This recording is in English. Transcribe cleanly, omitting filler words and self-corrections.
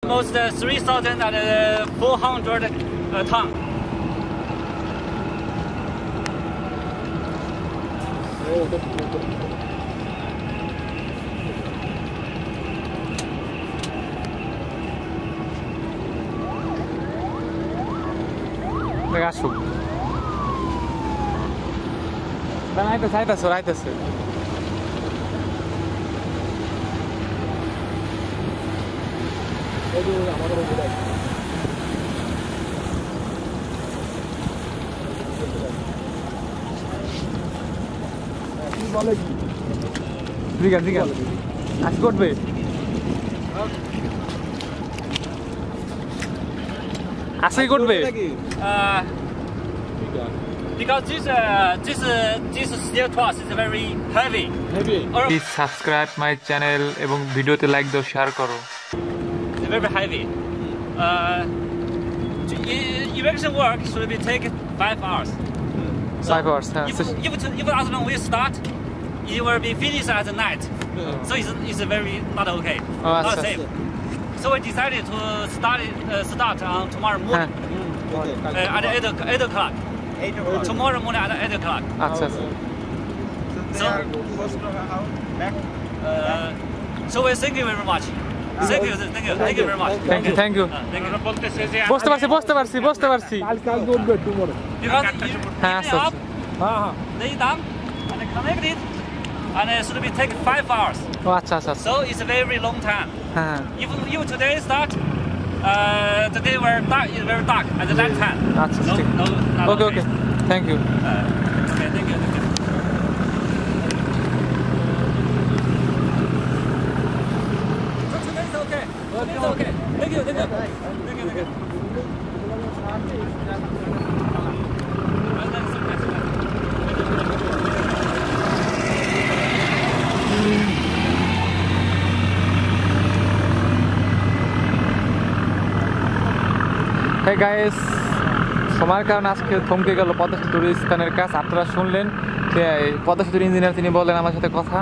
almost 3,400 tons. Asuk. Aitaছে. Digan. Así করবে. Así করবে. Because this steel truss is very heavy. Please subscribe my channel এবং ভিডিওতে like দাও share করো. It's very heavy. Erection work should be take 5 hours. 5 hours. If as long we start, it will be finished at night. So it's very not okay. Not safe. So we decided to start on tomorrow morning at 8 o'clock. Tomorrow morning at 8 o'clock. আচ্ছা. So so we thank you very much. Thank you very much. Thank you. বসতে পারছি. Because হ্যাঁ up, lay down and connect it, and it should be take 5 hours. ও আচ্ছা. So it's a very long time. হ্যাঁ. If you today start, the day were dark, is very dark at the night time. আচ্ছা. Okay. Thank you. Okay, thank you. So today is okay. It's okay. Thank you. Hey guys, সময়ের কারণে আজকে থমকে গেল পদ্মা সেতুর স্থানের কাজ। আপনারা শুনলেন যে পদ্মা সেতুর ইঞ্জিনিয়ার তিনি বললেন আমার সাথে কথা